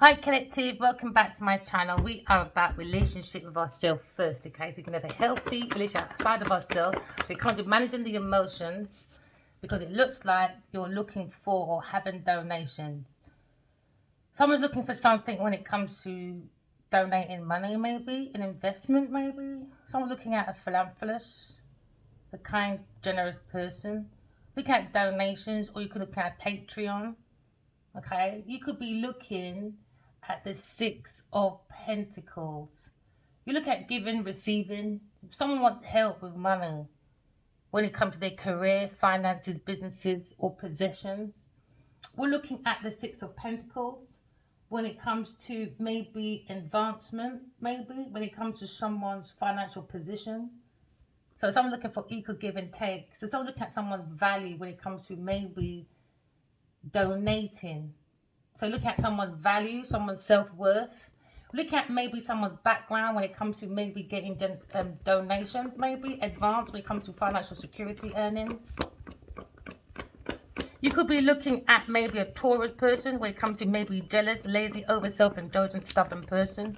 Hi Collective, welcome back to my channel. We are about relationship with ourselves first, okay? So you can have a healthy relationship outside of ourselves. It comes with managing the emotions, because it looks like you're looking for or having donations. Someone's looking for something when it comes to donating money, maybe an investment, maybe. Someone's looking at a philanthropist, a kind, generous person. Look at donations, or you could look at Patreon. Okay, you could be looking at the Six of Pentacles. You look at giving, receiving. If someone wants help with money when it comes to their career, finances, businesses, or possessions. We're looking at the Six of Pentacles when it comes to maybe advancement, maybe when it comes to someone's financial position. So someone looking for equal give and take. So someone looking at someone's value when it comes to maybe donating. So look at someone's value, someone's self-worth. Look at maybe someone's background when it comes to maybe getting donations, maybe advanced when it comes to financial security earnings. You could be looking at maybe a Taurus person when it comes to maybe jealous, lazy, over self-indulgent, stubborn person.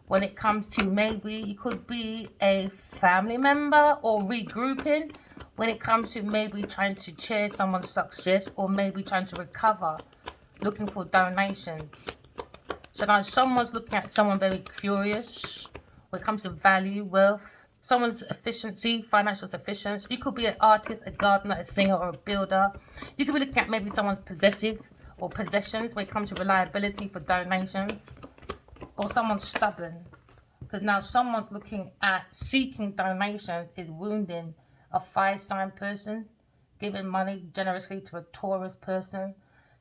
When it comes to maybe you could be a family member or regrouping when it comes to maybe trying to share someone's success or maybe trying to recover, looking for donations. So now someone's looking at someone very curious when it comes to value, wealth, someone's efficiency, financial sufficiency. You could be an artist, a gardener, a singer, or a builder. You could be looking at maybe someone's possessive or possessions when it comes to reliability for donations, or someone's stubborn. Because now someone's looking at seeking donations is wounding a fire sign person, giving money generously to a Taurus person.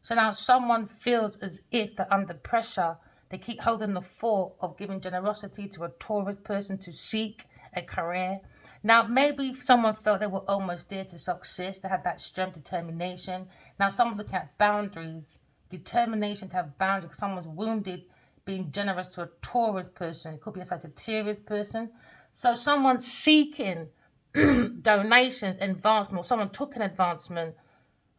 So now someone feels as if they're under pressure. They keep holding the fort of giving generosity to a Taurus person to seek a career. Now, maybe someone felt they were almost there to success. They had that strength, determination. Now, someone's looking at boundaries, determination to have boundaries. Someone's wounded being generous to a Taurus person. It could be a Sagittarius person. So someone's seeking donations, advancement, or someone took an advancement,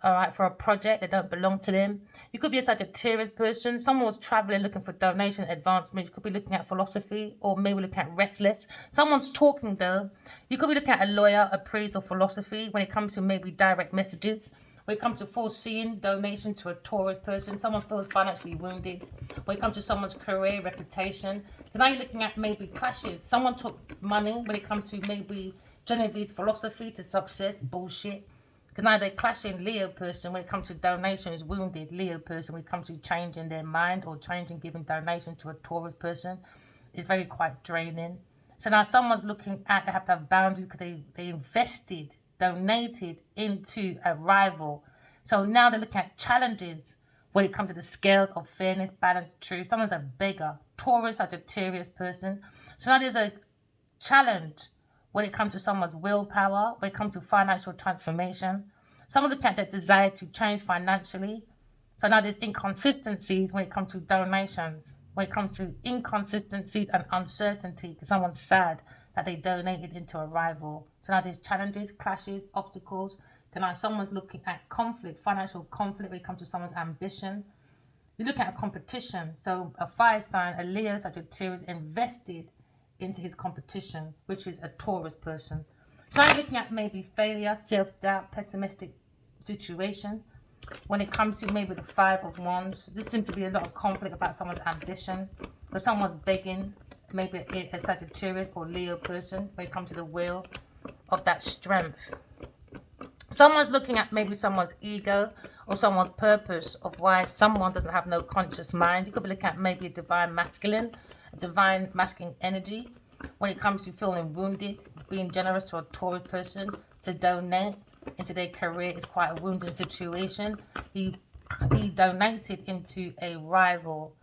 all right, for a project that don't belong to them. You could be a Sagittarius person. Someone was traveling looking for donation, advancement. You could be looking at philosophy, or maybe looking at restless. Someone's talking though. You could be looking at a lawyer, a priest, or philosophy when it comes to maybe direct messages. When it comes to foreseeing donation to a Taurus person, someone feels financially wounded. When it comes to someone's career, reputation. So now you're looking at maybe clashes. Someone took money when it comes to maybe Genevieve's philosophy to success, bullshit. Because now they're clashing. Leo person when it comes to donation is wounded. Leo person when it comes to changing their mind or changing giving donation to a Taurus person is very quite draining. So now someone's looking at, they have to have boundaries because they invested, donated into a rival. So now they're looking at challenges when it comes to the scales of fairness, balance, truth. Someone's a beggar. Taurus, Sagittarius person. So now there's a challenge when it comes to someone's willpower, when it comes to financial transformation. Someone looking at their desire to change financially. So now there's inconsistencies when it comes to donations, when it comes to inconsistencies and uncertainty, because someone's sad that they donated into a rival. So now there's challenges, clashes, obstacles. So now someone's looking at conflict, financial conflict when it comes to someone's ambition. You look at a competition. So a fire sign, a Leo, Sagittarius, invested into his competition, which is a Taurus person. So I'm looking at maybe failure, self-doubt, pessimistic situation. When it comes to maybe the Five of Wands, there seems to be a lot of conflict about someone's ambition, or someone's begging, maybe a Sagittarius or Leo person, when it comes to the will of that strength. Someone's looking at maybe someone's ego or someone's purpose of why someone doesn't have no conscious mind. You could be looking at maybe a divine masculine energy when it comes to feeling wounded, being generous to a Taurus person to donate into their career is quite a wounding situation. He donated into a rival.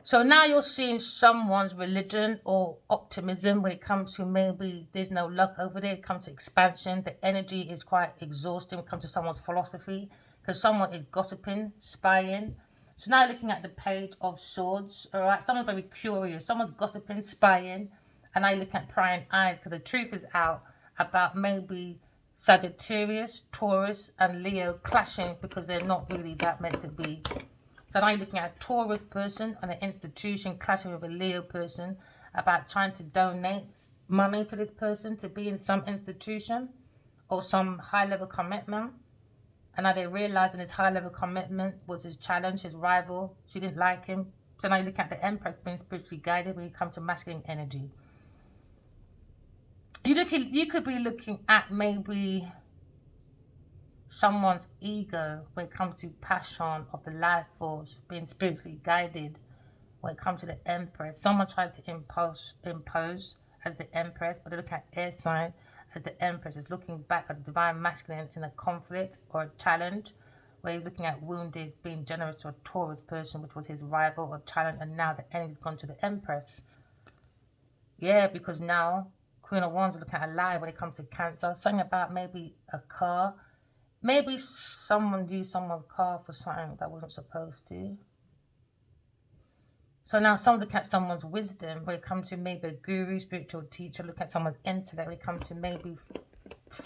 So now you're seeing someone's religion or optimism when it comes to maybe there's no luck over there. It comes to expansion. The energy is quite exhausting when it comes to someone's philosophy because someone is gossiping, spying. So now looking at the Page of Swords, all right, someone's very curious. Someone's gossiping, spying, and now you look at prying eyes because the truth is out about maybe Sagittarius, Taurus, and Leo clashing because they're not really that meant to be. So now you're looking at a Taurus person and an institution clashing with a Leo person about trying to donate money to this person to be in some institution or some high level commitment. And now they're realizing this high level commitment was his challenge, his rival. She didn't like him. So now you look at the Empress being spiritually guided when you come to masculine energy. You could be looking at maybe someone's ego when it comes to passion of the life force being spiritually guided. When it comes to the Empress, someone tried to impose as the Empress, but they look at air sign as the Empress is looking back at the divine masculine in a conflict or a challenge, where he's looking at wounded, being generous to a Taurus person, which was his rival or challenge, and now the energy's gone to the Empress. Yeah, because now Queen of Wands is looking at a lie when it comes to Cancer. Something about maybe a car. Maybe someone used someone's car for something that wasn't supposed to. So now someone look at someone's wisdom when it comes to maybe a guru, spiritual teacher, look at someone's intellect when it comes to maybe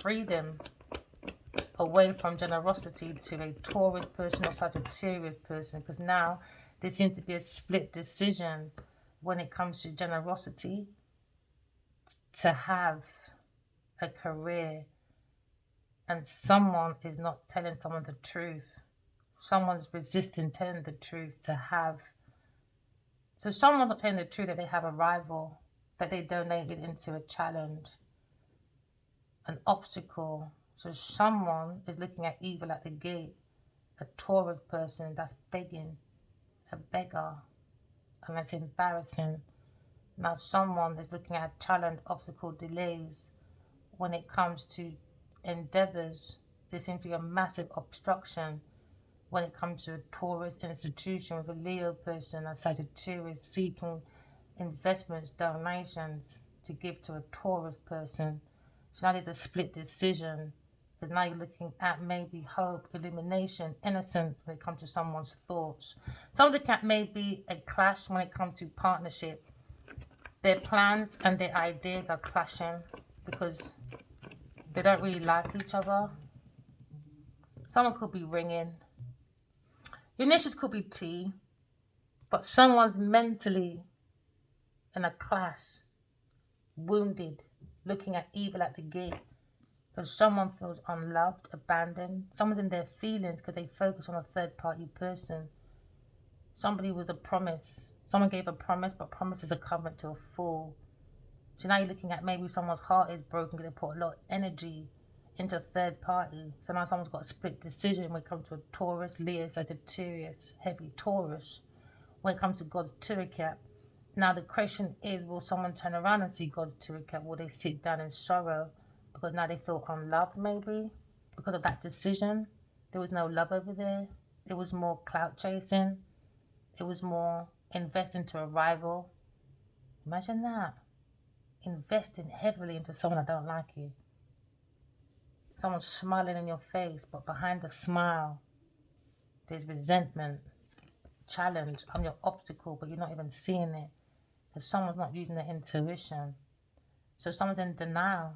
freedom away from generosity to a Taurus person or Sagittarius person, because now there seems to be a split decision when it comes to generosity to have a career, and someone is not telling someone the truth. Someone's resisting telling the truth to have. So someone's not telling the truth that they have a rival, that they donated into a challenge, an obstacle. So someone is looking at evil at the gate, a Taurus person that's begging, a beggar, and that's embarrassing. Now someone is looking at challenge, obstacle, delays when it comes to endeavors. There seems to be a massive obstruction when it comes to a Taurus institution with a Leo person, a Sagittarius seeking investments, donations to give to a Taurus person. So now there's a split decision, because now you're looking at maybe hope, illumination, innocence when it comes to someone's thoughts. Some look at maybe a clash when it comes to partnership. Their plans and their ideas are clashing because they don't really like each other. Someone could be ringing. Your initials could be T, but someone's mentally in a clash, wounded, looking at evil at the gate, because someone feels unloved, abandoned. Someone's in their feelings because they focus on a third party person. Somebody was a promise. Someone gave a promise, but promises are coming to a fool. So now you're looking at maybe someone's heart is broken because they put a lot of energy into a third party. So now someone's got a split decision when it comes to a Taurus, Leo, Sagittarius, heavy Taurus. When it comes to God's Turicap. Now the question is, will someone turn around and see God's Turicap? Will they sit down in sorrow because now they feel unloved maybe? Because of that decision, there was no love over there. It was more clout chasing. It was more investing to a rival. Imagine that. Investing heavily into someone that don't like you. Someone's smiling in your face, but behind the smile, there's resentment, challenge. I'm your obstacle, but you're not even seeing it. Because someone's not using their intuition. So someone's in denial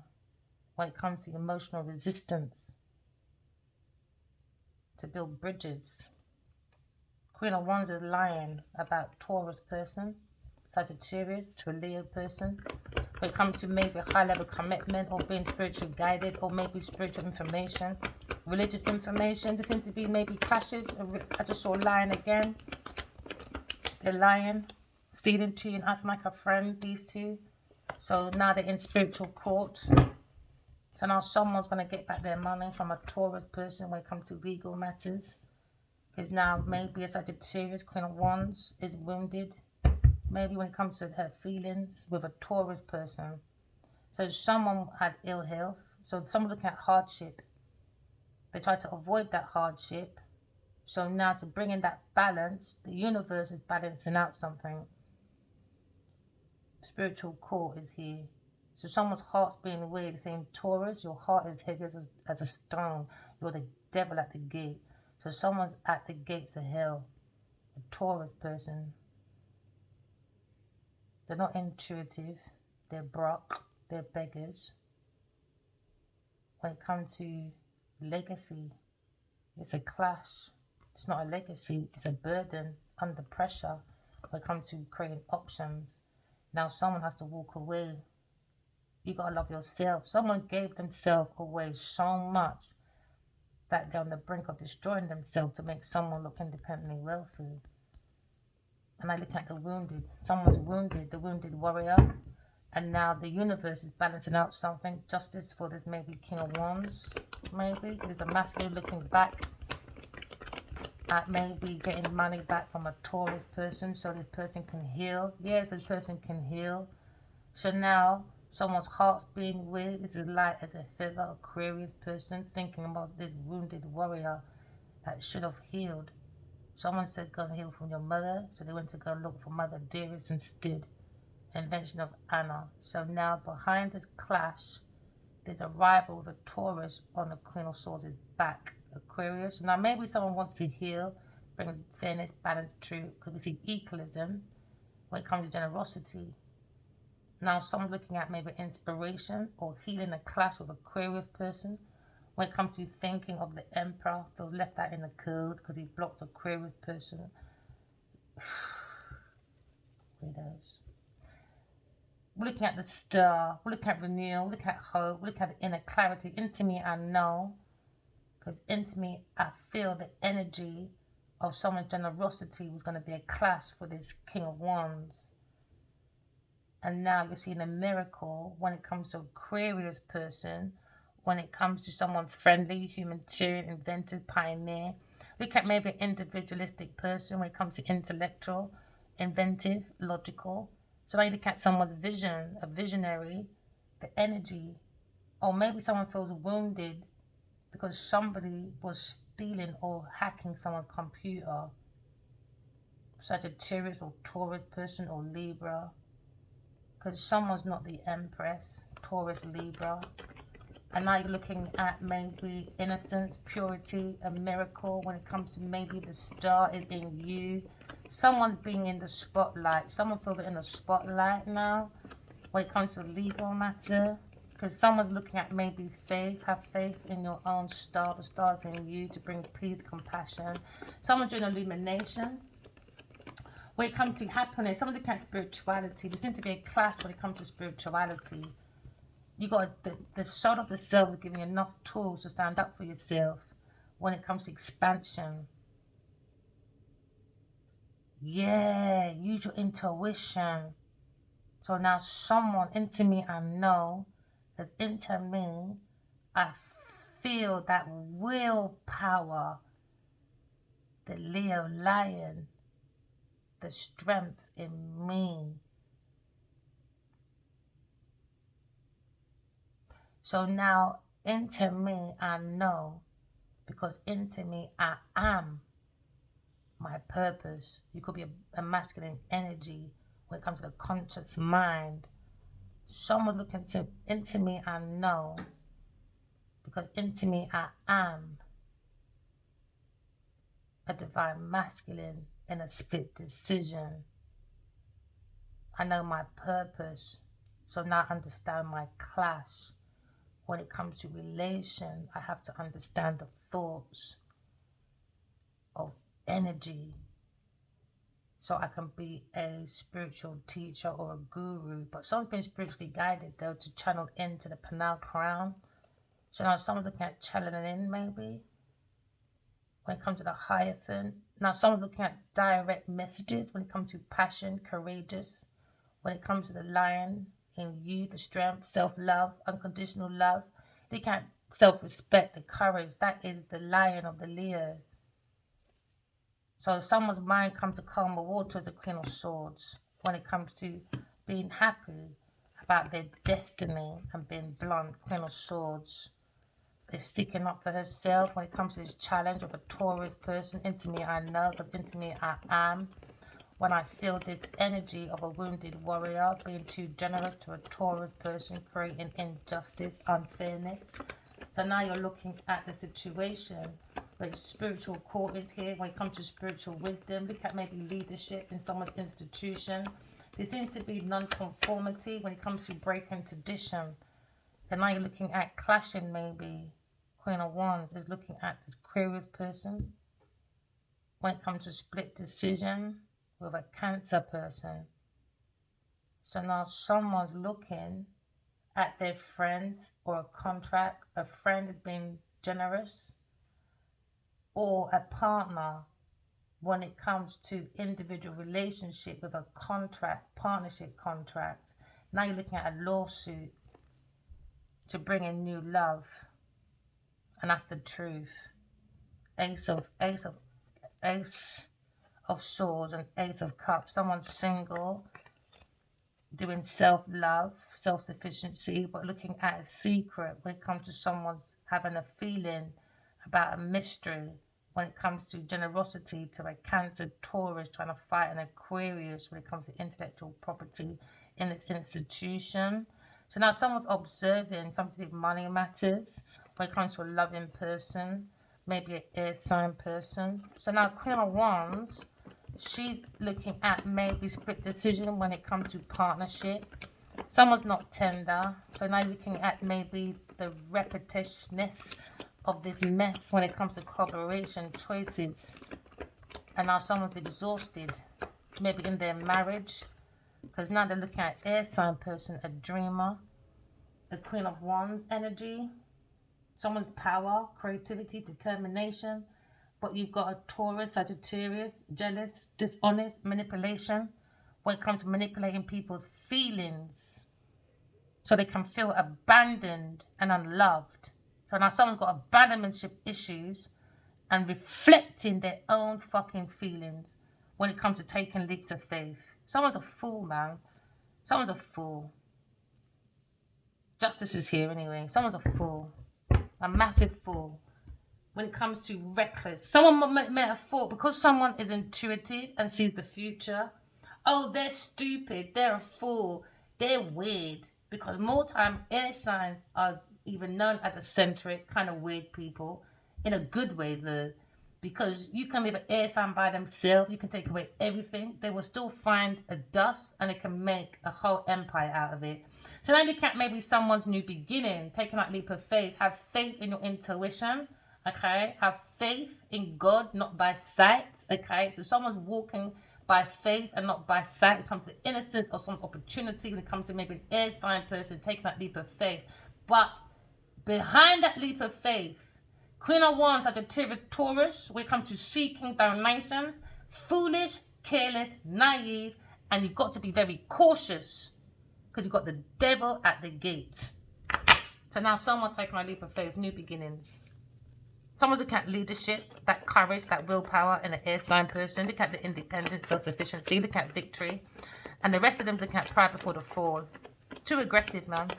when it comes to emotional resistance to build bridges. Queen of Wands is lying about Taurus person, Sagittarius to a Leo person. When it comes to maybe a high level commitment or being spiritually guided or maybe spiritual information, religious information. There seems to be maybe clashes. I just saw lying again. They're lying, stealing, cheating, acting like a friend, these two. So now they're in spiritual court. So now someone's going to get back their money from a Taurus person when it comes to legal matters. Because now maybe a Sagittarius, Queen of Wands, is wounded. Maybe when it comes to her feelings with a Taurus person. So someone had ill health. So someone's looking at hardship. They try to avoid that hardship. So now to bring in that balance, the universe is balancing out something. Spiritual court is here. So someone's heart's being weird, saying Taurus, your heart is heavy as a stone. You're the devil at the gate. So someone's at the gates of hell. A Taurus person. They're not intuitive. They're broke. They're beggars. When it comes to legacy, it's a clash. It's not a legacy, it's a burden under pressure when it comes to creating options. Now someone has to walk away. You gotta love yourself. Someone gave themselves away so much that they're on the brink of destroying themselves to make someone look independently wealthy. And I look at the wounded. Someone's wounded, the wounded warrior. And now the universe is balancing out something. Justice for this maybe King of Wands. Maybe there's a masculine looking back at maybe getting money back from a Taurus person so this person can heal. Yes, this person can heal. So now someone's heart's being weird. This is light as a feather, Aquarius person thinking about this wounded warrior that should have healed. Someone said go and heal from your mother, so they went to go look for Mother Dearest instead. Invention of Anna. So now behind this clash, there's a rival with a Taurus on the Queen of Swords' back, Aquarius. Now maybe someone wants to heal, bring fairness, balance, truth, because we see equalism when it comes to generosity. Now someone's looking at maybe inspiration or healing a clash with Aquarius person. When it comes to thinking of the Emperor, feels left out in the code because he blocked Aquarius person. Widows. We're looking at the star, we're looking at renewal, we're looking at hope, we're looking at the inner clarity. Into me, I know, because into me, I feel the energy of someone's generosity was going to be a clash for this King of Wands. And now you're seeing a miracle when it comes to Aquarius person, when it comes to someone friendly, humanitarian, inventive, pioneer. Look at maybe an individualistic person when it comes to intellectual, inventive, logical. So now you look at someone's vision, a visionary, the energy, or maybe someone feels wounded because somebody was stealing or hacking someone's computer. Sagittarius or Taurus person or Libra, because someone's not the Empress, Taurus, Libra. And now you're looking at maybe innocence, purity, a miracle when it comes to maybe the star is in you. Someone's being in the spotlight. Someone feels in the spotlight now when it comes to a legal matter. Because someone's looking at maybe faith. Have faith in your own star. The star's in you to bring peace, compassion. Someone's doing illumination. When it comes to happiness, someone's looking at spirituality. There seems to be a clash when it comes to spirituality. You got the soul of the self is giving you enough tools to stand up for yourself when it comes to expansion. Yeah, use your intuition. So now someone into me I know, because into me I feel that willpower, the Leo lion, the strength in me. So now into me I know, because into me I am my purpose. You could be a masculine energy when it comes to the conscious mind. Someone looking into me I know, because into me I am a divine masculine in a split decision. I know my purpose, so now I understand my clash. When it comes to relation, I have to understand the thoughts of energy, so I can be a spiritual teacher or a guru. But someone's been spiritually guided though to channel into the pineal crown. So now someone's looking at channeling in maybe when it comes to the Hierophant. Now someone's looking at direct messages when it comes to passion, courageous. When it comes to the lion in you, the strength, self-love, unconditional love. They can't self-respect, the courage. That is the lion of the Leo. So if someone's mind comes to calmer water as a Queen of Swords when it comes to being happy about their destiny and being blunt, Queen of Swords. They're sticking up for herself when it comes to this challenge of a Taurus person. Into me I know, because into me I am. When I feel this energy of a wounded warrior being too generous to a Taurus person, creating injustice, unfairness. So now you're looking at the situation where the spiritual court is here. When it comes to spiritual wisdom, look at maybe leadership in someone's institution. There seems to be non-conformity when it comes to breaking tradition. And now you're looking at clashing maybe. Queen of Wands is looking at this Aquarius person. when it comes to split decision with a Cancer person. So now someone's looking at their friends or a contract, a friend is being generous, or a partner when it comes to individual relationship with a contract, partnership contract. Now you're looking at a lawsuit to bring in new love, and that's the truth. Ace of swords and ace of cups. Someone's single, doing self-love, self-sufficiency, but looking at a secret when it comes to someone's having a feeling about a mystery. When it comes to generosity to a Cancer Taurus trying to fight an Aquarius when it comes to intellectual property in its institution. So now someone's observing something with money matters when it comes to a loving person, maybe an air sign person. So now Queen of Wands, she's looking at maybe split decision when it comes to partnership. Someone's not tender, so now you're looking at maybe the repetitionness of this mess when it comes to collaboration choices. And now someone's exhausted, maybe in their marriage, because now they're looking at air sign person, a dreamer, the Queen of Wands energy. Someone's power, creativity, determination, but you've got a Taurus, Sagittarius, jealous, dishonest, manipulation. When it comes to manipulating people's feelings so they can feel abandoned and unloved. So now someone's got abandonmentship issues and reflecting their own fucking feelings when it comes to taking leaps of faith. Someone's a fool, man. Someone's a fool. Justice is here anyway. Someone's a fool. A massive fool. When it comes to reckless, someone might have thought because someone is intuitive and sees the future, oh, they're stupid, they're a fool, they're weird. Because more time, air signs are even known as eccentric, kind of weird people, in a good way though. Because you can leave an air sign by themselves, you can take away everything, they will still find a dust and they can make a whole empire out of it. So now look at maybe someone's new beginning, taking that leap of faith, have faith in your intuition. Okay, have faith in God, not by sight. Okay, so someone's walking by faith and not by sight. When it comes to innocence or some opportunity, when it comes to maybe an air sign person taking that leap of faith. But behind that leap of faith, Queen of Wands, Sagittarius, Taurus, when it comes to seeking donations, foolish, careless, naive, and you've got to be very cautious because you've got the devil at the gate. So now someone's taking a leap of faith, new beginnings. Someone's looking at leadership, that courage, that willpower in an air sign person. Look at the independence, self-sufficiency. Look at victory. And the rest of them looking at pride before the fall. Too aggressive, man.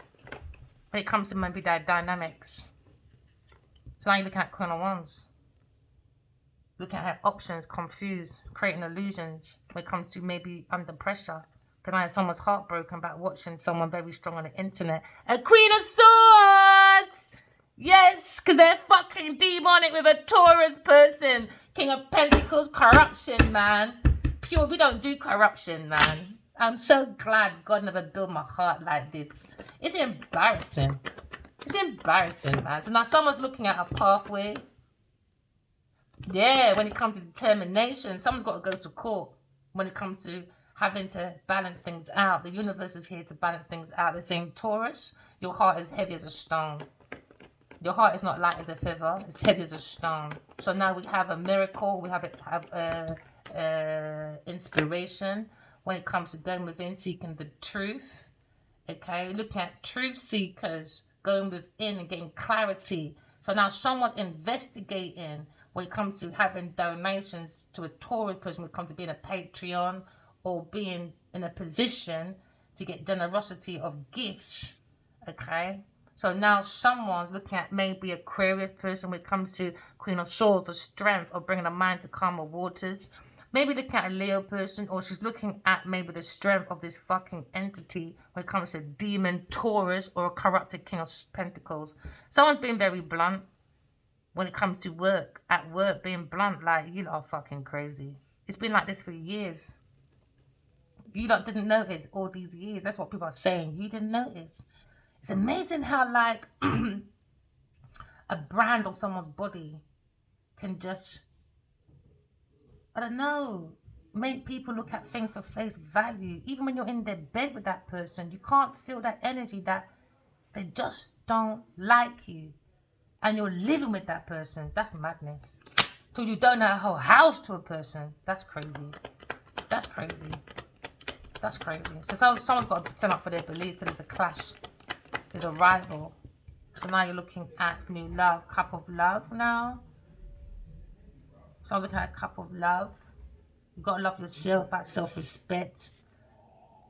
When it comes to maybe their dynamics. So now you're looking at Queen of Wands. Looking at her options, confused, creating illusions. When it comes to maybe under pressure. Can I have someone's heartbroken about watching someone very strong on the internet? A Queen of Swords! Yes, because they're fucking demonic with a Taurus person. King of Pentacles, corruption, man. Pure, we don't do corruption, man. I'm so glad God never built my heart like this. It's embarrassing. It's embarrassing, man. So now someone's looking at a pathway. Yeah, when it comes to determination, someone's got to go to court. When it comes to having to balance things out. The universe is here to balance things out. They're saying, Taurus, your heart is heavy as a stone. Your heart is not light as a feather, it's heavy as a stone. So now we have a miracle, we have inspiration when it comes to going within, seeking the truth. Okay, looking at truth seekers, going within and getting clarity. So now someone's investigating when it comes to having donations to a Taurus person, when it comes to being a Patreon or being in a position to get generosity of gifts. Okay. So now someone's looking at maybe Aquarius person when it comes to Queen of Swords, the strength of bringing a mind to calmer waters. Maybe looking at a Leo person, or she's looking at maybe the strength of this fucking entity when it comes to demon Taurus or a corrupted King of Pentacles. Someone's being very blunt when it comes to work. At work, being blunt, like, you lot are fucking crazy. It's been like this for years. You lot didn't notice all these years. That's what people are saying. You didn't notice. It's amazing how, like, a brand on someone's body can just I don't know, make people look at things for face value. Even when you're in their bed with that person, you can't feel that energy that they just don't like you. And you're living with that person. That's madness. So you donate a whole house to a person. That's crazy. That's crazy. That's crazy. So someone's got to stand up for their beliefs because there's a clash. There's a rival. So now you're looking at new love. Cup of love now. So I'm looking at a cup of love. You've got to love yourself, about self-respect.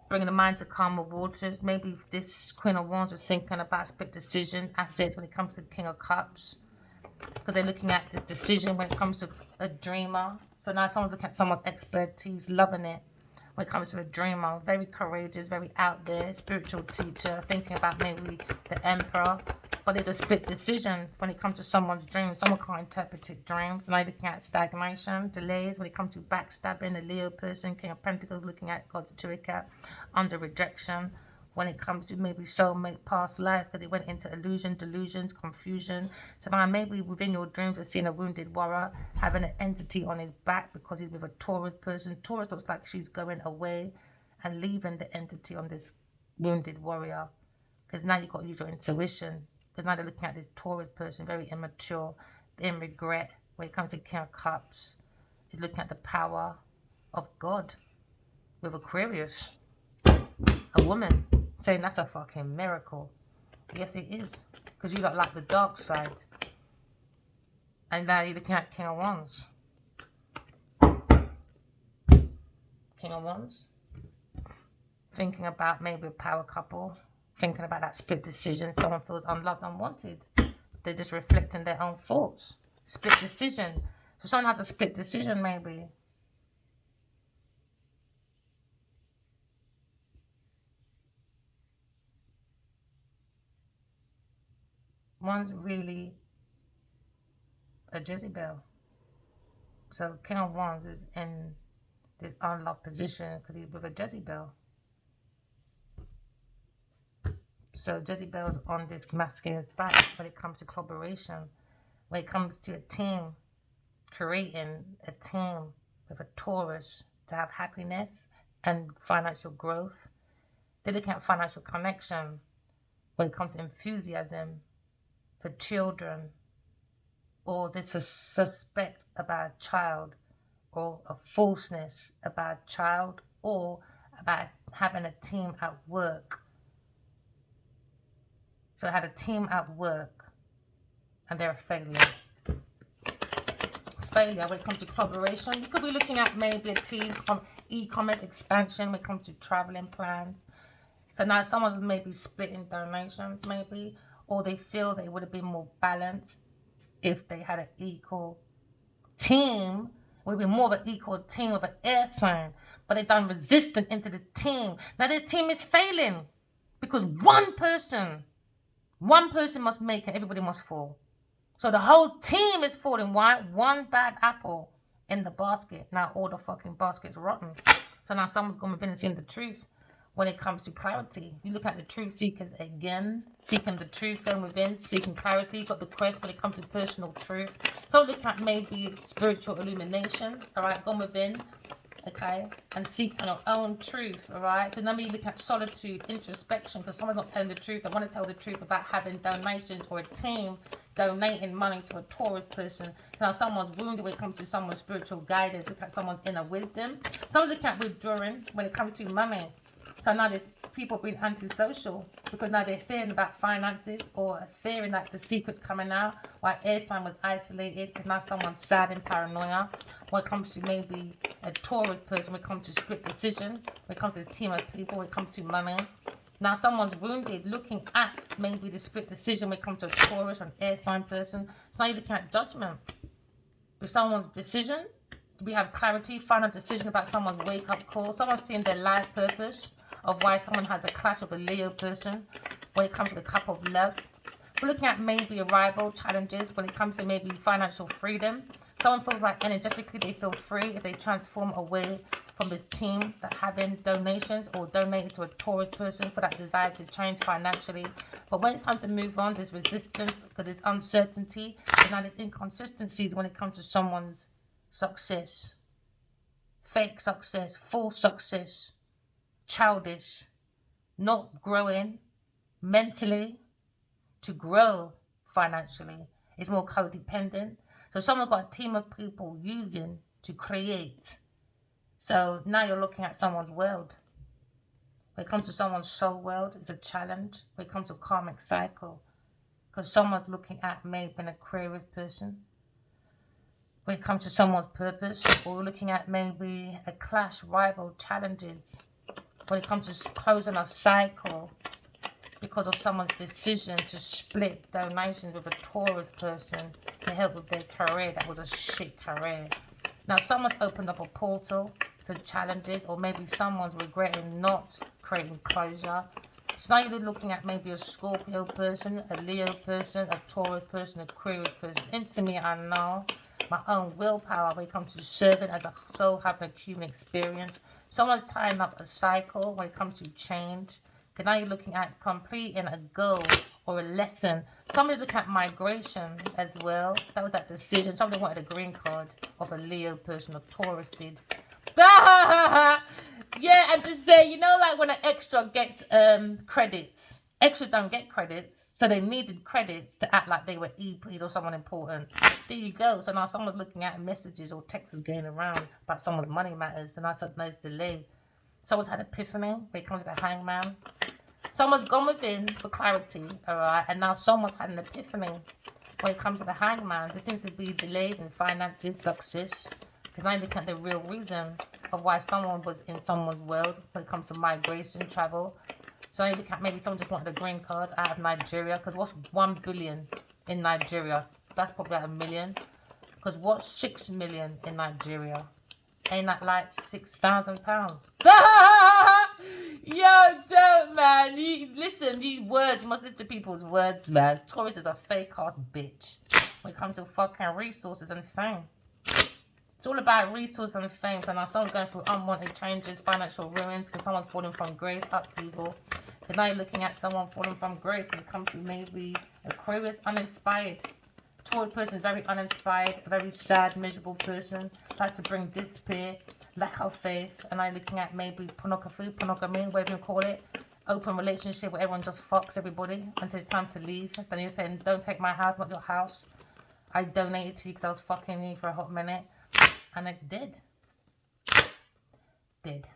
Bringing the mind to calmer waters. Maybe this Queen of Wands is thinking about split decision assets when it comes to the King of Cups. Because they're looking at this decision when it comes to a dreamer. So now someone's looking at someone's expertise, loving it. When it comes to a dreamer, very courageous, very out there, spiritual teacher, thinking about maybe the Emperor. But there's a split decision when it comes to someone's dreams. Someone can't interpret it dreams. Now looking at stagnation, delays. When it comes to backstabbing, the Leo person, King of Pentacles, looking at God's Turika, under rejection. When it comes to maybe soulmate, past life, because it went into illusion, delusions, confusion. So now maybe within your dreams, you're seeing a wounded warrior having an entity on his back because he's with a Taurus person. Taurus looks like she's going away and leaving the entity on this wounded warrior. Because now you've got to use your intuition. Because now they're looking at this Taurus person, very immature, in regret. When it comes to King of Cups, he's looking at the power of God with Aquarius, a woman. Saying that's a fucking miracle. Yes, it is. Because you don't like the dark side. And now you're looking at King of Wands. King of Wands. Thinking about maybe a power couple. Thinking about that split decision. Someone feels unloved, unwanted. They're just reflecting their own thoughts. Split decision. So someone has a split decision maybe. One's really a Jezebel. So King of Wands is in this unloved position because he's with a Jezebel. So Jezebel's on this masculine's back when it comes to collaboration. When it comes to a team, creating a team with a Taurus to have happiness and financial growth. They're looking at financial connection when it comes to enthusiasm for children, or there's a suspect about a child, or a falseness about a child, or about having a team at work. So I had a team at work and they're a failure. Failure when it comes to collaboration. You could be looking at maybe a team e-commerce expansion when it comes to traveling plans. So now someone's maybe splitting donations maybe, or they feel they would have been more balanced if they had an equal team. Would have been more of an equal team of an air sign, but they done resistance into the team. Now their team is failing because one person must make it, everybody must fall. So the whole team is falling. Why? One bad apple in the basket. Now all the fucking basket's rotten. So now someone's going within and seeing the truth. When it comes to clarity, you look at the truth seekers again, seeking the truth, going within, seeking clarity. You've got the quest when it comes to personal truth. So look at maybe spiritual illumination, all right, going within, okay, and seeking our own truth, all right. So then we look at solitude, introspection, because someone's not telling the truth. They want to tell the truth about having donations or a team donating money to a Taurus person. So now someone's wounded when it comes to someone's spiritual guidance. Look at someone's inner wisdom. Someone's looking at withdrawing when it comes to money. So now there's people being antisocial because now they're fearing about finances or fearing that the secret's coming out. While air sign was isolated because now someone's sad and paranoia. When it comes to maybe a Taurus person, when it comes to split decision, when it comes to a team of people, when it comes to money. Now someone's wounded looking at maybe the split decision when it comes to a Taurus or an air sign person. So now you're looking at judgment. With someone's decision, we have clarity, final decision about someone's wake-up call. Someone's seeing their life purpose of why someone has a clash with a Leo person when it comes to the cup of love. We're looking at maybe arrival challenges when it comes to maybe financial freedom. Someone feels like energetically they feel free if they transform away from this team that having donations or donating to a Taurus person for that desire to change financially. But when it's time to move on, there's resistance because there's uncertainty and now there's inconsistencies when it comes to someone's success. fake success, false success, childish, not growing mentally to grow financially. It's more codependent. So someone's got a team of people using to create. So now you're looking at someone's world. When it comes to someone's soul world, it's a challenge. When it comes to karmic cycle, because someone's looking at maybe an Aquarius person. When it comes to someone's purpose, or we're looking at maybe a clash, rival, challenges. When it comes to closing a cycle because of someone's decision to split donations with a Taurus person to help with their career that was a shit career. Now someone's opened up a portal to challenges, or maybe someone's regretting not creating closure. So now you're looking at maybe a Scorpio person, a Leo person, a Taurus person, a Aquarius person. Into me, I know my own willpower when it comes to serving as a soul, having a human experience. Someone's tying up a cycle when it comes to change. Because now you're looking at completing a goal or a lesson. Somebody's looking at migration as well. That was that decision. Somebody wanted a green card of a Leo person, a Taurus did. Yeah, and to say, you know, like when an extra gets credits, extra don't get credits, so they needed credits to act like they were EPs or someone important. There you go. So now someone's looking at messages or texts going around about someone's money matters, and I said there's delay. Someone's had epiphany when it comes to the hangman. Someone's gone within for clarity, alright, and now someone's had an epiphany when it comes to the hangman. There seems to be delays in finances, success. Because now you look at the real reason of why someone was in someone's world when it comes to migration, travel. So now you look at maybe someone just wanted a green card out of Nigeria. Because what's 1 billion in Nigeria? That's probably like $1 million. Because what's 6 million in Nigeria? Ain't that like £6,000? Yo, don't, man. Listen, these words, you must listen to people's words, man. Taurus is a fake ass bitch when it comes to fucking resources and fame. It's all about resources and fame. So now someone's going through unwanted changes, financial ruins, because someone's falling from grace, upheaval. But now you're looking at someone falling from grace when it comes to maybe Aquarius, uninspired. Taurus person is very uninspired, a very sad, miserable person. Like to bring despair, lack of faith. And I'm looking at maybe pornography, whatever you call it. Open relationship where everyone just fucks everybody until it's time to leave. Then you're saying, don't take my house, not your house. I donated to you because I was fucking you for a hot minute. And it's dead. Dead.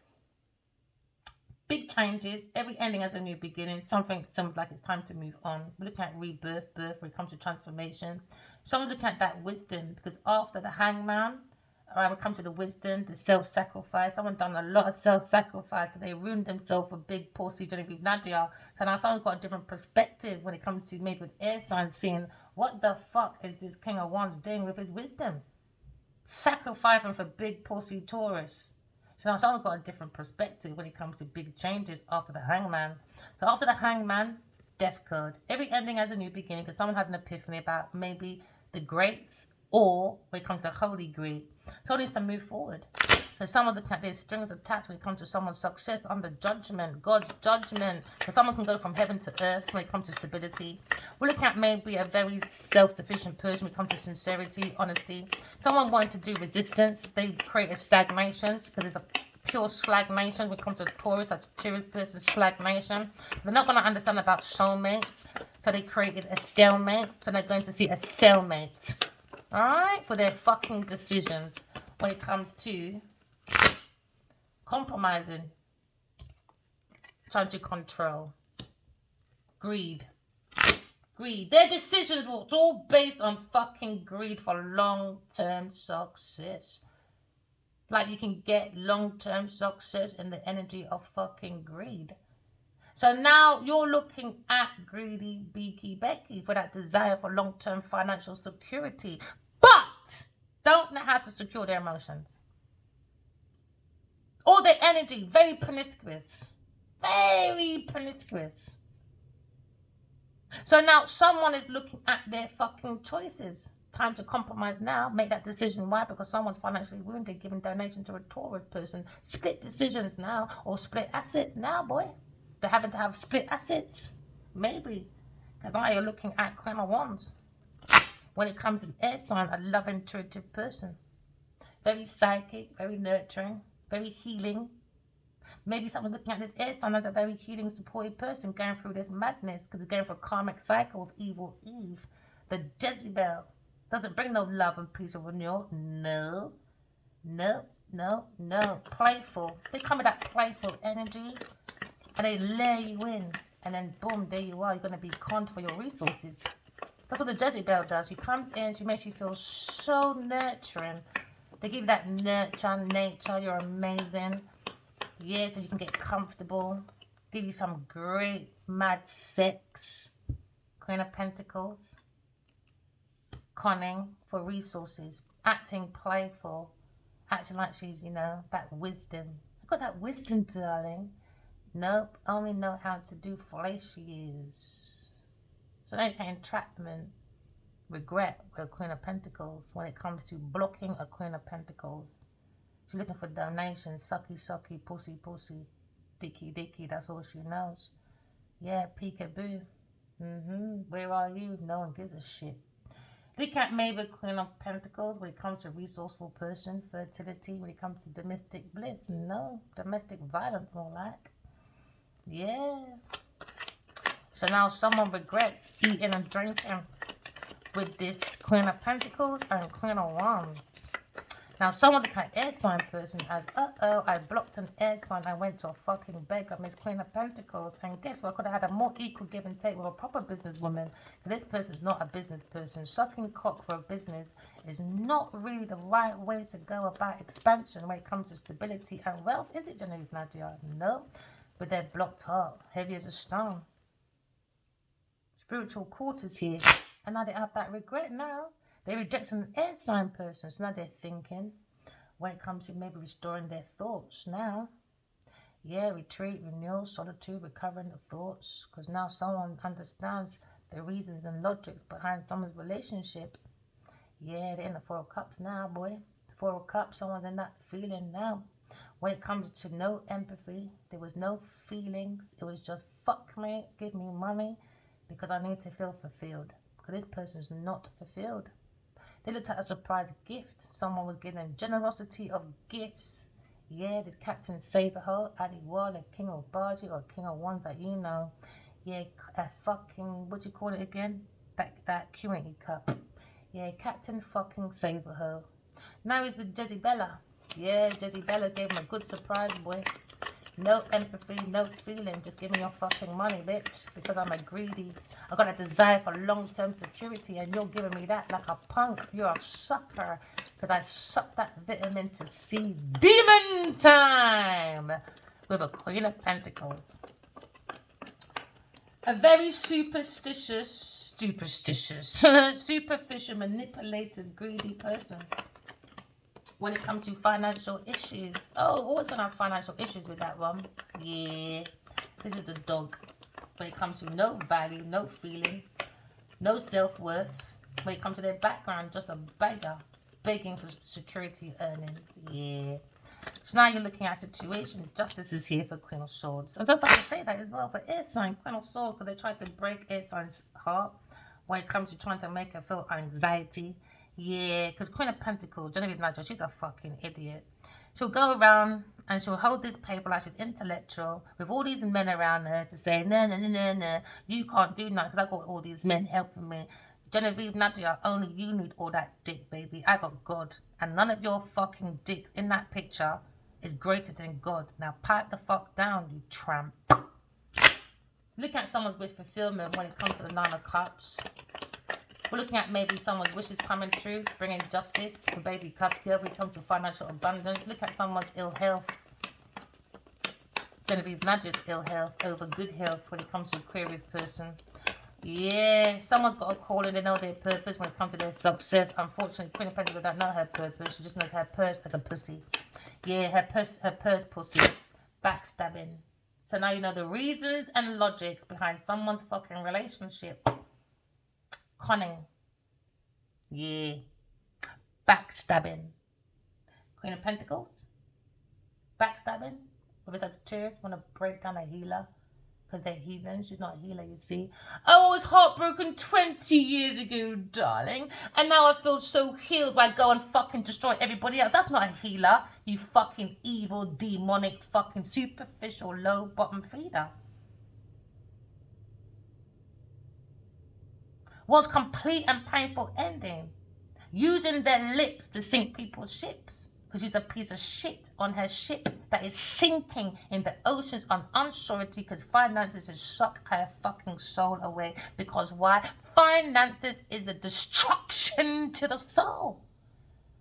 Big changes. Every ending has a new beginning. Something seems like it's time to move on. We're looking at rebirth, birth, when it comes to transformation. Someone's looking at that wisdom, because after the hangman, all right, we come to the wisdom, the self-sacrifice. Someone done a lot of self-sacrifice, so they ruined themselves for big pussy Genevieve Nadia. So now someone's got a different perspective when it comes to maybe with air signs, seeing what the fuck is this King of Wands doing with his wisdom? Sacrificing for big pussy Taurus. So now someone's got a different perspective when it comes to big changes after the hangman. So after the hangman, death card. Every ending has a new beginning, because someone has an epiphany about maybe the greats, or when it comes to the holy grail. Someone needs to move forward. So someone looking at their strings attached when it comes to someone's success under judgment, God's judgment. So someone can go from heaven to earth when it comes to stability. We're looking at maybe a very self-sufficient person when it comes to sincerity, honesty. Someone wanting to do resistance. They create stagnations, because there's a pure stagnation when it comes to Taurus, such a Taurus person, stagnation. They're not going to understand about soulmates, so they created a stalemate. So they're going to see a cellmate, alright, for their fucking decisions when it comes to compromising, trying to control, greed. Their decisions were all based on fucking greed for long-term success. Like you can get long-term success in the energy of fucking greed. So now you're looking at greedy Beaky Becky for that desire for long-term financial security, but don't know how to secure their emotions. All their energy, very promiscuous. Very promiscuous. So now someone is looking at their fucking choices. Time to compromise now. Make that decision. Why? Because someone's financially wounded, giving donation to a Taurus person. Split decisions now, or split assets now, boy. They're having to have split assets. Maybe. Because now you're looking at Queen of Wands. When it comes to air sign, a love intuitive person. very psychic, very nurturing, very healing. Maybe someone looking at this air sign as a very healing, supportive person going through this madness because it's going for a karmic cycle of evil Eve. The Jezebel doesn't bring no love and peace or renewal. No, no, no, no. Playful. They come with that playful energy and they lure you in. And then boom, there you are. You're going to be conned for your resources. That's what the Jezebel does. She comes in, she makes you feel so nurturing. They give you that nurture, nature, you're amazing. Yeah, so you can get comfortable. Give you some great mad sex. Queen of Pentacles. Conning for resources. Acting playful. Acting like she's, that wisdom. I've got that wisdom, darling. Nope, only know how to do flashy use. So no entrapment, regret with a Queen of Pentacles when it comes to blocking a Queen of Pentacles. She's looking for donations, sucky, sucky, pussy, pussy, dicky, dicky, that's all she knows. Yeah, peekaboo. Where are you? No one gives a shit. Look at maybe Queen of Pentacles when it comes to resourceful person, fertility, when it comes to domestic bliss. No, domestic violence more like. Yeah. So now someone regrets eating and drinking with this Queen of Pentacles and Queen of Wands. Now someone that kind of air sign person as, I blocked an air sign. I went to a fucking beggar, Miss Queen of Pentacles. And guess what? I could have had a more equal give and take with a proper businesswoman. But this person's not a business person. Sucking cock for a business is not really the right way to go about expansion when it comes to stability and wealth. Is it, Genevieve Nadia? No. But they're blocked up, heavy as a stone. Spiritual quarters here. And now they have that regret now. They reject an air sign person, so now they're thinking when it comes to maybe restoring their thoughts now. Yeah, retreat, renewal, solitude, recovering the thoughts, because now someone understands the reasons and logics behind someone's relationship. Yeah, they're in the Four of Cups now, boy. The Four of Cups, someone's in that feeling now. When it comes to no empathy, there was no feelings. It was just, fuck me, give me money, because I need to feel fulfilled. Because this person's not fulfilled. They looked at a surprise gift. Someone was giving generosity of gifts. Yeah, the Captain Saberho, Ali Wall, King of Baji, or King of Wands that you know. Yeah, a fucking, what do you call it again? That currency cup. Yeah, Captain fucking Saberho. Now he's with Jezebella. Yeah, Jezebella gave him a good surprise, boy. No empathy, no feeling. Just give me your fucking money, bitch. Because I'm a greedy. I got a desire for long-term security, and you're giving me that like a punk. You're a sucker. Because I sucked that vitamin to see demon time with a Queen of Pentacles. A very superstitious, superficial, manipulated, greedy person. When it comes to financial issues. Oh, always going to have financial issues with that one. Yeah. This is the dog. When it comes to no value, no feeling, no self-worth. When it comes to their background, just a beggar. Begging for security earnings. Yeah. So now you're looking at a situation. Justice is here for Queen of Swords. I was about to say that as well for air sign, Queen of Swords, because they try to break air sign's heart when it comes to trying to make her feel anxiety. Yeah, because Queen of Pentacles, Genevieve Nigel, she's a fucking idiot. She'll go around and she'll hold this paper like she's intellectual with all these men around her to say, no, no, no, no, no, you can't do nothing because I got all these men helping me. Genevieve Nadia, only you need all that dick, baby. I got God. And none of your fucking dicks in that picture is greater than God. Now pipe the fuck down, you tramp. Look at someone's wish fulfillment when it comes to the Nine of Cups. We're looking at maybe someone's wishes coming true, bringing justice to baby cup here when it comes to financial abundance. Look at someone's ill health. Genevieve Nadia's ill health over good health when it comes to Aquarius person. Yeah, someone's got a calling, they know their purpose when it comes to their success. Unfortunately, Queen of Pentacles don't know her purpose. She just knows her purse as a pussy. Yeah, her purse pussy. Backstabbing. So now you know the reasons and logics behind someone's fucking relationship. Conning. Yeah. Backstabbing. Queen of Pentacles. Backstabbing. With a Sagittarius, want to break down a healer. Because they're heathen. She's not a healer, you see. Oh, I was heartbroken 20 years ago, darling. And now I feel so healed by go and fucking destroy everybody else. That's not a healer, you fucking evil, demonic, fucking superficial, low bottom feeder. Was complete and painful ending. Using their lips to sink people's ships. Because she's a piece of shit on her ship that is sinking in the oceans on unsurety because finances has sucked her fucking soul away. Because why? Finances is the destruction to the soul.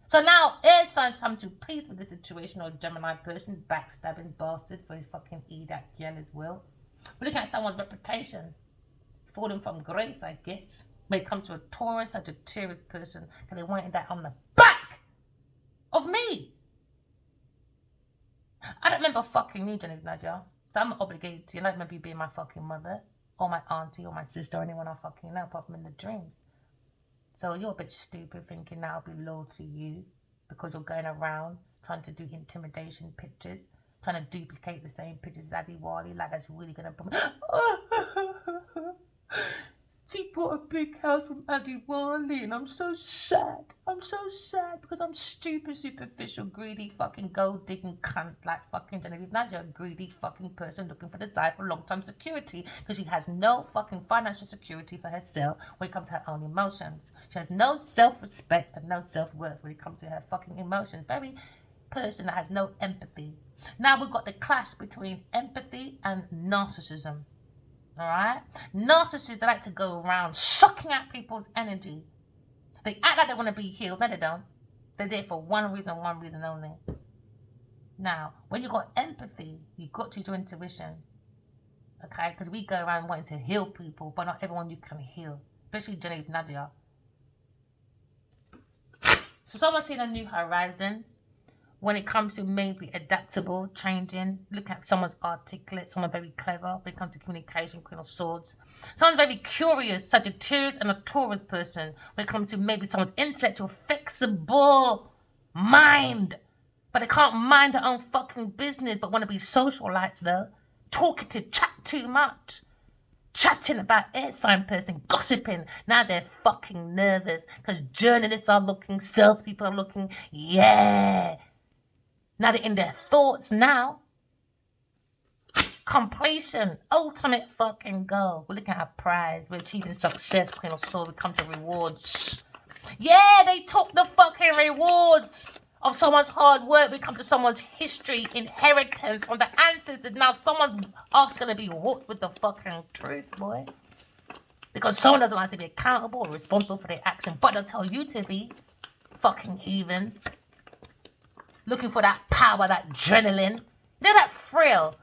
So now air signs come to peace with the situation, or Gemini person, backstabbing bastard for his fucking that girl as well. We're looking at someone's reputation. Falling from grace, I guess. When it comes to a Taurus, Sagittarius person, because they wanted that on the back of me. I don't remember fucking you, Jenny Nadia. So I'm not obligated to. I don't remember you being my fucking mother, or my auntie, or my sister, or anyone I fucking know, apart from in the dreams. So you're a bit stupid thinking that I'll be loyal to you because you're going around trying to do intimidation pictures, trying to duplicate the same pictures as Addy Wally, like that's really gonna put me. She bought a big house from Addy Wally and I'm so sad. I'm so sad because I'm stupid, superficial, greedy, fucking gold digging cunt like fucking Genevieve Nadia, a greedy fucking person looking for the desire for long-term security because she has no fucking financial security for herself when it comes to her own emotions. She has no self-respect and no self-worth when it comes to her fucking emotions. Very person that has no empathy. Now we've got the clash between empathy and narcissism. Alright? Narcissists, they like to go around sucking at people's energy. They act like they want to be healed. No, they don't. They're there for one reason only. Now, when you've got empathy, you've got to use your intuition. Okay? Because we go around wanting to heal people, but not everyone you can heal. Especially Genevieve Nadia. So someone's seen a new horizon. When it comes to maybe adaptable, changing, look at someone's articulate, someone very clever when it comes to communication, Queen of Swords. Someone very curious, Sagittarius and a Taurus person when it comes to maybe someone's intellectual, flexible mind. But they can't mind their own fucking business but want to be socialites though. Talkative, chat too much. Chatting about air sign person, gossiping. Now they're fucking nervous because journalists are looking, salespeople are looking, yeah. Now they're in their thoughts now. Completion. Ultimate fucking goal. We're looking at a prize. We're achieving success, Queen of Swords. We come to rewards. Yeah, they took the fucking rewards of someone's hard work. We come to someone's history, inheritance from the ancestors. Now someone's ass gonna be whooped with the fucking truth, boy. Because someone doesn't like to be accountable or responsible for their action, but they'll tell you to be. Fucking heathens. Looking for that power, that adrenaline. You know that thrill?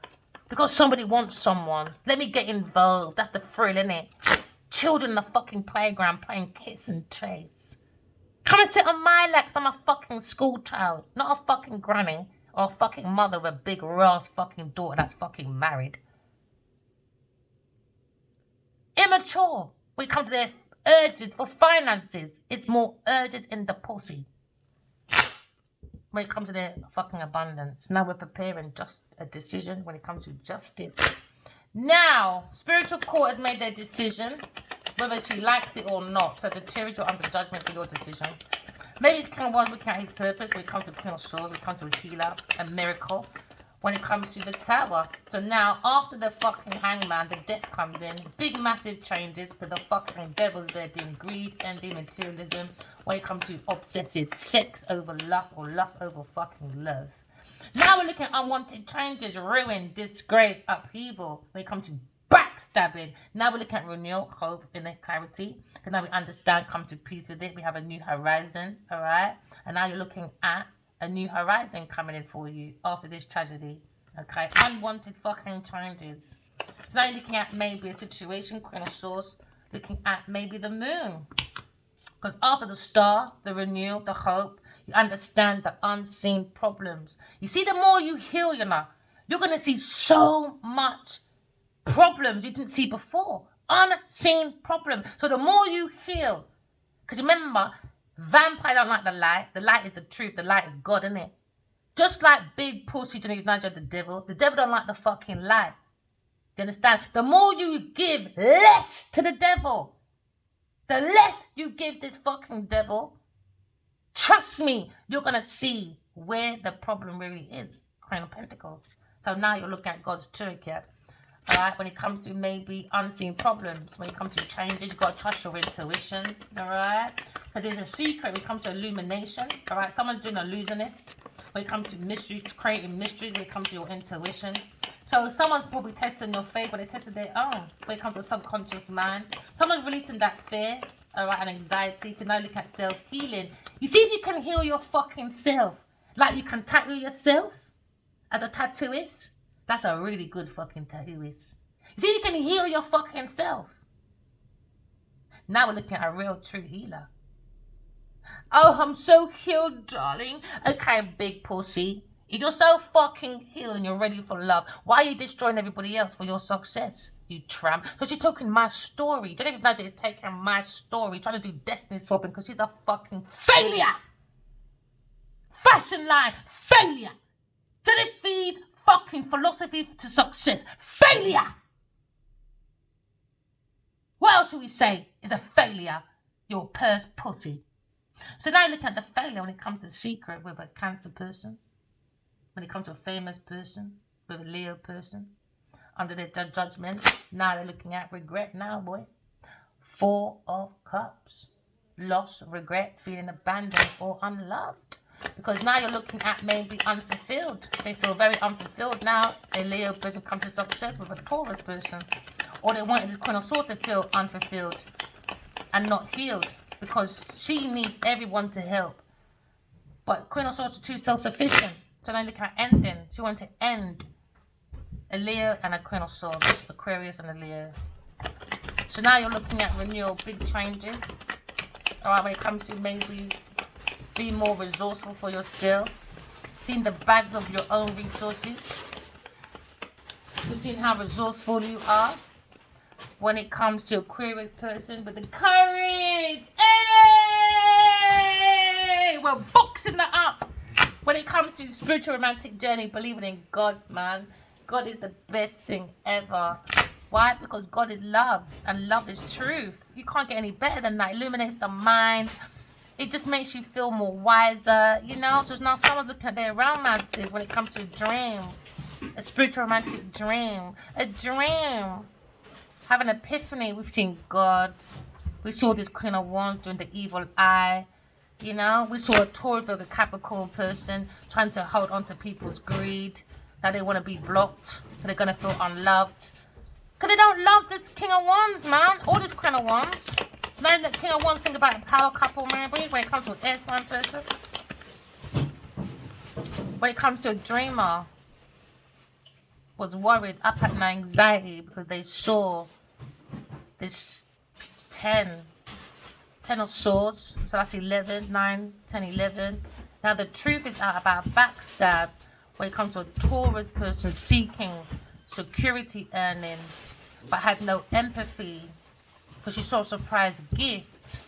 Because somebody wants someone. Let me get involved. That's the thrill, innit? Children in the fucking playground playing kiss and trays. Come and sit on my lap. I'm a fucking school child. Not a fucking granny. Or a fucking mother with a big ass fucking daughter that's fucking married. Immature. We come to their urges for finances. It's more urges in the pussy. When it comes to their fucking abundance. Now we're preparing just a decision when it comes to justice. Now, spiritual court has made their decision, whether she likes it or not. Sagittarius, you're under judgment for your decision. Maybe it's kind of one looking at his purpose when it comes to Queen of Swords, when it comes to a healer, a miracle, when it comes to the Tower. So now, after the fucking hangman, the death comes in. Big, massive changes because the fucking devil's there doing greed, envy, materialism. When it comes to obsessive sex over lust or lust over fucking love. Now we're looking at unwanted changes, ruin, disgrace, upheaval. When it comes to backstabbing. Now we're looking at renewal, hope, inner clarity. Because now we understand, come to peace with it. We have a new horizon, alright? And now you're looking at a new horizon coming in for you after this tragedy. Okay? Unwanted fucking changes. So now you're looking at maybe a situation, Queen of Swords, looking at maybe the moon. Because after the star, the renewal, the hope, you understand the unseen problems. You see, the more you heal, you know, you're going to see so much problems you didn't see before. Unseen problems. So the more you heal, because remember, vampires don't like the light. The light is the truth. The light is God, isn't it? Just like big pussy Genevieve Nadia, the devil don't like the fucking light. you understand? The more you give less to the devil, the less you give this fucking devil, trust me, you're going to see where the problem really is. Queen of Pentacles. So now you're looking at God's toolkit. All right, when it comes to maybe unseen problems, when it comes to changes, you've got to trust your intuition. All right, because there's a secret when it comes to illumination. All right, someone's doing illusionist. When it comes to mysteries, creating mysteries, when it comes to your intuition. So someone's probably testing your faith, but they tested their own. When it comes to subconscious mind, someone's releasing that fear, all right, and anxiety. You can now look at self-healing. You see if you can heal your fucking self. Like you can tattoo yourself as a tattooist. That's a really good fucking tattooist. You see, you can heal your fucking self. Now we're looking at a real true healer. Oh, I'm so healed, darling. Okay, big pussy. If you're so fucking healed and you're ready for love, why are you destroying everybody else for your success, you tramp? Because you're talking my story. Jennifer Nugget is taking my story, trying to do destiny swapping because she's a fucking failure. Fashion line, failure. Jennifer's fucking philosophy to success, failure. What else should we say is a failure? Your purse pussy. So now you look at the failure when it comes to secret with a Cancer person, when it comes to a famous person, with a Leo person, under their judgment. Now they're looking at regret now, boy. 4 of Cups. Loss, regret, feeling abandoned or unloved. Because now you're looking at maybe unfulfilled. They feel very unfulfilled now. A Leo person comes to success with a Taurus person. Or they wanted this Queen of Swords to feel unfulfilled and not healed. Because she needs everyone to help. But Queen of Swords are too self-sufficient. So now look at ending. She wanted to end a Leo and a Queen of Swords. Aquarius and a Leo. So now you're looking at renewal, big changes. Alright, when it comes to maybe be more resourceful for yourself. Seeing the bags of your own resources. You've seen how resourceful you are. When it comes to Aquarius person with the courage. Hey! We're boxing that up. When it comes to spiritual romantic journey, believing in God, man. God is the best thing ever. Why? Because God is love. And love is truth. You can't get any better than that. It illuminates the mind. It just makes you feel more wiser, you know. So now someone's looking at their romances when it comes to a dream. A spiritual romantic dream. A dream. Have an epiphany. We've seen God. We saw this Queen of Wands doing the evil eye. You know, we saw a Taurus with a Capricorn person trying to hold on to people's greed. That they want to be blocked. They're going to feel unloved. Because they don't love this King of Wands, man. Or this Queen of Wands. Now the King of Wands, think about a power couple, maybe, when it comes to an air sign person. When it comes to a dreamer. Was worried, up at night, anxiety, because they saw this 10 of Swords. So that's 11, 9, 10, 11. Now the truth is out about backstab when it comes to a Taurus person seeking security earning, but had no empathy because she saw a surprise gift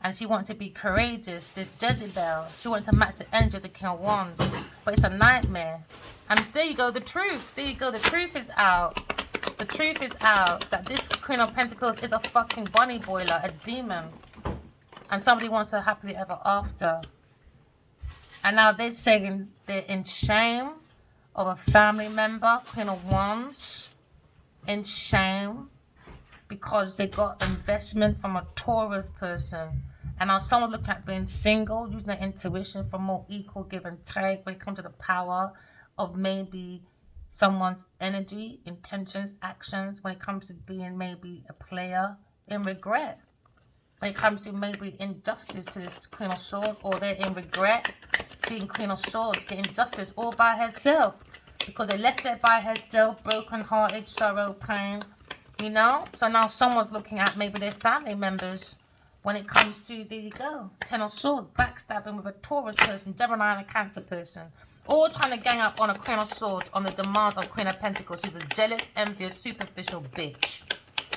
and she wanted to be courageous. This Jezebel, she wanted to match the energy of the King of Wands, but it's a nightmare. And there you go, the truth. There you go, the truth is out. The truth is out that this Queen of Pentacles is a fucking bunny boiler, a demon. And somebody wants her happily ever after. And now they're saying they're in shame of a family member, Queen of Wands, in shame because they got investment from a Taurus person. And now someone looking at being single, using their intuition for more equal give and take when it comes to the power of maybe someone's energy, intentions, actions, when it comes to being maybe a player in regret. When it comes to maybe injustice to this Queen of Swords, or they're in regret, seeing Queen of Swords getting justice all by herself. Because they left it by herself, broken hearted, sorrow, pain, you know. So now someone's looking at maybe their family members when it comes to, there you go, 10 of Swords, backstabbing with a Taurus person, Gemini and a Cancer person. All trying to gang up on a Queen of Swords on the demands of Queen of Pentacles. She's a jealous, envious, superficial bitch.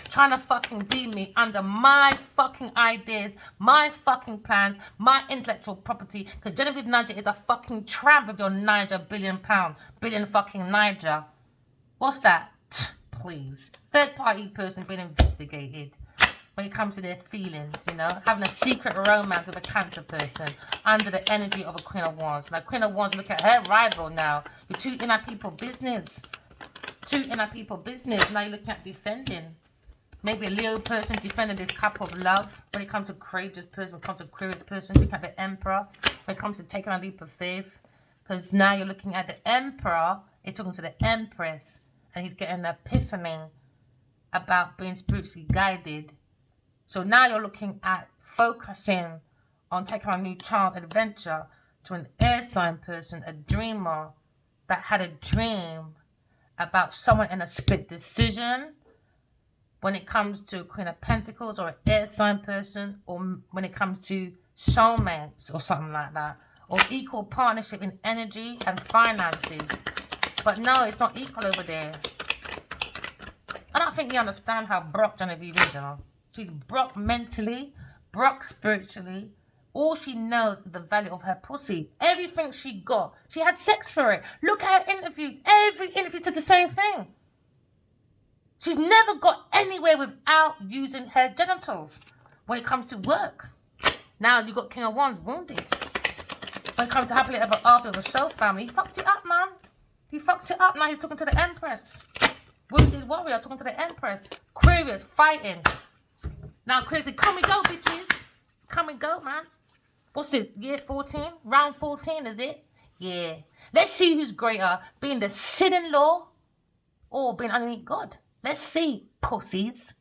Trying to fucking be me under my fucking ideas, my fucking plans, my intellectual property. Because Genevieve Niger is a fucking tramp with your Niger billion fucking Niger. What's that? ways. Third party person being investigated when it comes to their feelings, you know, having a secret romance with a Cancer person under the energy of a Queen of Wands. Now, Queen of Wands, look at her rival now. You're tooting at people business. Tooting at people business. Now you're looking at defending. Maybe a Leo person defending this cup of love. When it comes to courageous person, when it comes to Aquarius person, look at the Emperor. When it comes to taking a leap of faith. Because now you're looking at the Emperor, you're talking to the Empress, and he's getting an epiphany about being spiritually guided. So now you're looking at focusing on taking a new child adventure to an air sign person, a dreamer that had a dream about someone in a split decision. When it comes to Queen of Pentacles or an air sign person, or when it comes to soulmates or something like that, or equal partnership in energy and finances. But no, it's not equal over there. I don't think you understand how Brock Genevieve is, you know. She's Brock mentally, Brock spiritually. All she knows is the value of her pussy. Everything she got, she had sex for it. Look at her interview. Every interview said the same thing. She's never got anywhere without using her genitals when it comes to work. Now you got King of Wands wounded. When it comes to happily ever after with a soul family, he fucked it up, man. He fucked it up. Now he's talking to the Empress. Wounded warrior talking to the Empress. Aquarius fighting. Now Aquarius said, come and go, bitches. Come and go, man. What's this? Year 14? Round 14, is it? Yeah. Let's see who's greater, being the sin-in-law or being underneath God. Let's see, pussies.